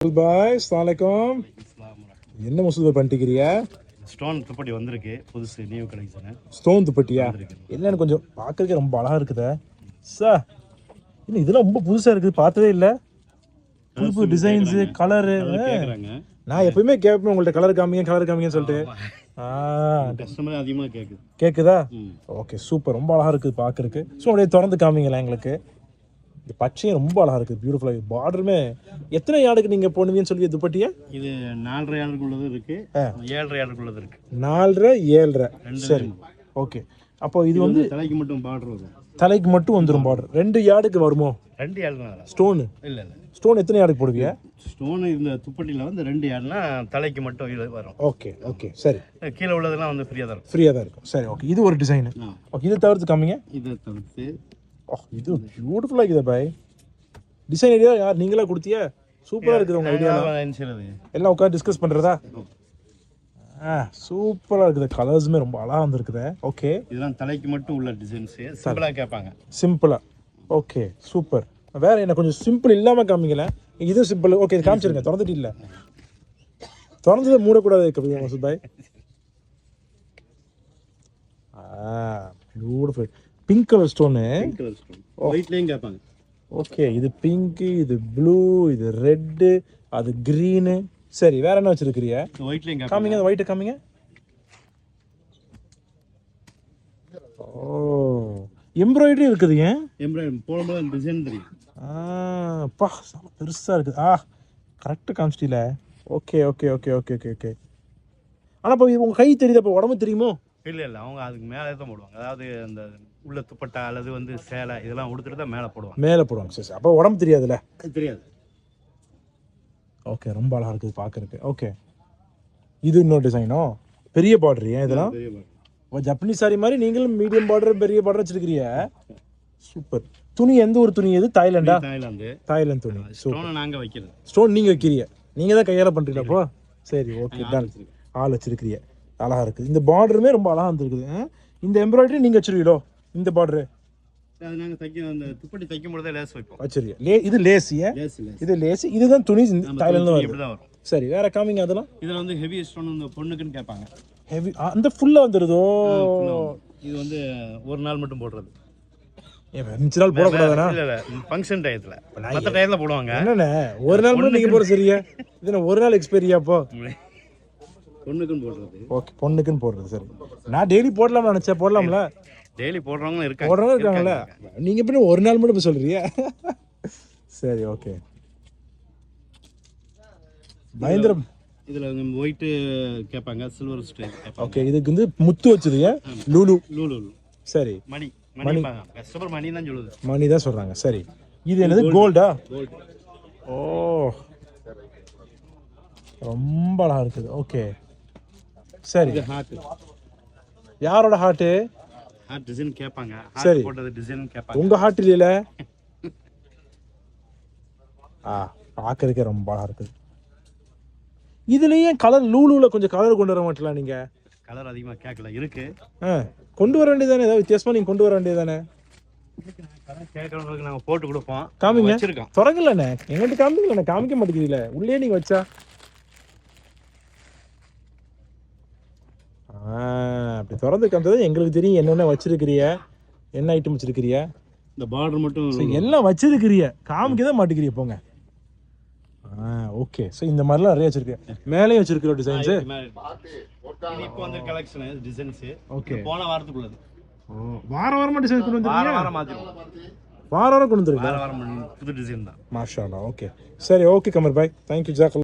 பாய் அஸ்ஸலாமுஅலைக்கும். என்ன முசுது பண்ணிக்கிறியா? ஸ்டோன் துப்பட்டி வந்திருக்கு, புதுசு நியூ கலெக்ஷன். ஸ்டோன் துப்பட்டியா? என்னன்னு கொஞ்சம் பார்க்கறதுக்கு ரொம்ப அழகா இருக்குதே சார். இன்னும் இதெல்லாம் ரொம்ப புதுசா இருக்குது, பார்த்ததே இல்லை. புது புது டிசைன்ஸ், கலரு. நான் எப்பயுமே கேட்பேன் உங்கள்ட்ட, கலர் காமிங்கன்னு சொல்லிட்டு. கஸ்டமர் அதிகமாக கேட்குதா? ஓகே, சூப்பர், ரொம்ப அழகா இருக்குது பார்க்கறதுக்கு. ஸோ அப்படியே திறந்து காமிங்களா எங்களுக்கு. இந்த பச்சையும் ரொம்ப அழகா இருக்குது, பியூட்டிஃபுல்லாக. பார்டருமே எத்தனை யார்டுக்கு நீங்கள் போடுவீங்கன்னு சொல்லி துப்பட்டியா? இது 4.5 யார்டுக்கு உள்ளது இருக்கு, 7.5 யார்டுக்கு உள்ளது இருக்கு. 4.5 7.5. சரி, ஓகே. அப்போ இது வந்து தலைக்கு மட்டும் பார்டர் வரும். தலைக்கு மட்டும் வந்துடும் பார்டர். 2 யார்டுக்கு வருமோ? 2 யார்டு ஸ்டோனு? இல்லை, ஸ்டோன் எத்தனை யார்டுக்கு போடுவீங்க? ஸ்டோன் இந்த துப்பட்டியில் வந்து 2 யார்டுனா தலைக்கு மட்டும் இது வரும். ஓகே ஓகே, சரி. கீழே உள்ளதெல்லாம் வந்து ஃப்ரீயாக தான் இருக்கும். ஃப்ரீயாக தான் இருக்கும். சரி, ஓகே. இது ஒரு டிசைனு. ஓகே, இதை தவிர்த்து காமிங்க. இதை தவிர்த்து இது பியூட்டிஃபுல்லாக இருக்குது பாய். டிசைன் ஐடியா யார் நீங்களா கொடுத்தியா? சூப்பராக இருக்குது உங்கள் ஐடியா. எல்லாம் உட்காந்து டிஸ்கஸ் பண்ணுறதா? சூப்பராக இருக்குது. கலர்ஸுமே ரொம்ப அழகாக வந்துருக்குது. ஓகே, இதெல்லாம் தலைக்கு மட்டும் உள்ள டிசைன்ஸ். சிம்பிளாக கேட்பாங்க. சிம்பிளாக. Okay, super. வேற என்ன கொஞ்சம் சிம்பிள் இல்லாமல் காமிக்கல. இதுவும் சிம்பிள். ஓகே, இது காமிச்சிருங்க. திறந்துட்டு இல்லை, திறந்ததை மூடக்கூடாது Kapil Masood bhai. Beautiful pink colour stone. ஒயிட்லேயும் கேட்பாங்க. ஓகே, இது பிங்க்கு, இது ப்ளூ, இது ரெட்டு, அது க்ரீனு. சரி, வேற என்ன வச்சிருக்கிறிய? ஒயிட்லேயும் காமிங்க, அந்த ஒயிட்டை காமிங்க. ஓ, எம்ப்ராய்டரி இருக்குது. ஏன் எம்ப்ராய்டரி போடும்போது டிசைன் தெரியும். பா, பெருசாக இருக்குது. கரெக்டாக காமிச்சிட்டில. Okay okay okay okay okay okay. ஆனால் இப்போ உங்கள் கை தெரியுது, அப்போ உடம்பு தெரியுமோ? இல்லை, அவங்க அதுக்கு மேலே தான் போடுவாங்க. அதாவது அந்த உள்ள துப்பட்டா அல்லது வந்து சேலை இதெல்லாம் உடுத்துட்டு தான் மேலே போடுவாங்க. மேலே போடுவாங்க. சரி, அப்போ உடம்பு தெரியாதுல்ல? தெரியாது. ஓகே, ரொம்ப அழகாக இருக்குது பார்க்குறதுக்கு. ஓகே, இது இன்னொரு டிசைனோ? பெரிய பார்டர். ஏன் இதெல்லாம் ஜப்பனீஸ் சாரி மாதிரி நீங்களும் மீடியம் பார்டர் பெரிய பார்டர் வச்சிருக்கிறீங்க. சூப்பர். துணி எந்த ஒரு துணி? எது? தாய்லாந்து துணி. ஸ்டோன் நாங்கள் வைக்கிறது. ஸ்டோன் நீங்கள் வைக்கிறீங்க, நீங்கள் தான் கையால் பண்ணுறீங்க அப்போ? சரி, ஓகே, தான். ஆள் வச்சிருக்கிறீங்க. அழகாக இருக்குது. இந்த பார்டருமே ரொம்ப அழகாக வந்துருக்குது. இந்த எம்ப்ராய்டரி நீங்கள் வச்சிருக்கீங்களோ? இந்த பார்டரு அது நாங்கள் தைக்க, அந்த துப்பட்டி தைக்கும் பொழுதே லேஸ் வைப்போம். வச்சிருக்கீங்க. இது லேஸியா? இது லேஸ். இதுதான் துணி தாய்லாந்து தான். சரி, வேற காமிங்க. அதெல்லாம் இதில் வந்து ஹெவி ஸ்டோன் இந்த பொண்ணுக்குன்னு கேட்பாங்க. ஹெவி அந்த ஃபுல்லாக வந்துடுதோ? இது வந்து ஒரு நாள் மட்டும் போடுறது. மிச்ச நாள் போடக்கூடாதுண்ணா? இல்லை, ஃபங்க்ஷன் டயத்தில், மற்ற டயத்தில் போடுவாங்க. என்னண்ணே ஒரு நாள் மட்டும் நீங்கள் போட சரியா? இது ஒரு நாள் எக்ஸ்பைரியா? அப்போ பொண்ணுக்குன்னு போடுறது. ஓகே, பொண்ணுக்குன்னு போடுறது. சரி, நான் டெய்லி போடலாம்னு நினச்சேன். போடலாம்ல? டெய்லி போடுறவங்க இருக்காங்கல்ல. நீங்கள் எப்படி ஒரு நாள் மட்டும் இப்போ சொல்கிறீங்க? சரி, ஓகே. மகேந்திரம் இதில் ஒயிட்டு கேட்பாங்க, சில்வர் ஸ்டைல் கேட்பாங்க. ஓகே, இதுக்கு வந்து முத்து வச்சது. லூலு. சரி, மணி கஸ்டமர் மணி தான் சொல்லுது. மணி தான் சொல்கிறாங்க. சரி, இது என்னது? கோல்டா? ஓ, ரொம்ப அழகாக இருக்குது. ஓகே, சரி. யாரோட ஹார்ட்டு? ஹார்ட் டிசைன் கேட்பாங்க. சரி, போட்டது டிசைன் கேட்பாங்க. உங்கள் ஹார்ட் இல்லையில? பார்க்கறதுக்கே ரொம்ப அழகாக இருக்குது. இதுலேயும் கலர் லூலூவில் கொஞ்சம் கலர் கொண்டு வர மாட்டலாம் நீங்கள்? கலர் அதிகமாக கேட்கல, இருக்கு. கொண்டு வர வேண்டியதானே, ஏதாவது வித்தியாசமாக நீங்கள் கொண்டு வர வேண்டியதானே? கேட்கறவங்களுக்கு நாங்கள் போட்டு கொடுப்போம். காமிங்க. வச்சிருக்கோம். திறக்கலண்ணே, எங்கிட்ட காமிக்கலண்ணே. காமிக்க மாட்டேங்கிறீங்களே, உள்ளே நீங்கள் வச்சா. அப்படி திறந்து காமிச்சது எங்களுக்கு தெரியும் என்னென்ன வச்சிருக்கிறிய, என்ன ஐட்டம் வச்சிருக்கிறிய. இந்த பார்டர் மட்டும் எல்லாம் வச்சிருக்கிறிய, காமிக்க தான் மாட்டேங்கிறிய. போங்க. ஓகே, ஸோ இந்த மாதிரிலாம் நிறைய வச்சிருக்கேன். மேலேயும் வச்சிருக்கிற டிசைன்ஸு. இப்போ வந்து கலெக்ஷன் டிசைன்ஸ். ஓகே, போன வாரத்துக்குள்ளது. வாரமா டிசைன் கொண்டு வந்துருக்கீங்க? வாரம் கொண்டு வந்துருக்கீங்க. வாரம் புது டிசைன் தான். மாஷா அல்லாஹ். ஓகே, சரி, ஓகே கமர் பாய், தேங்க்யூ ஜாக்.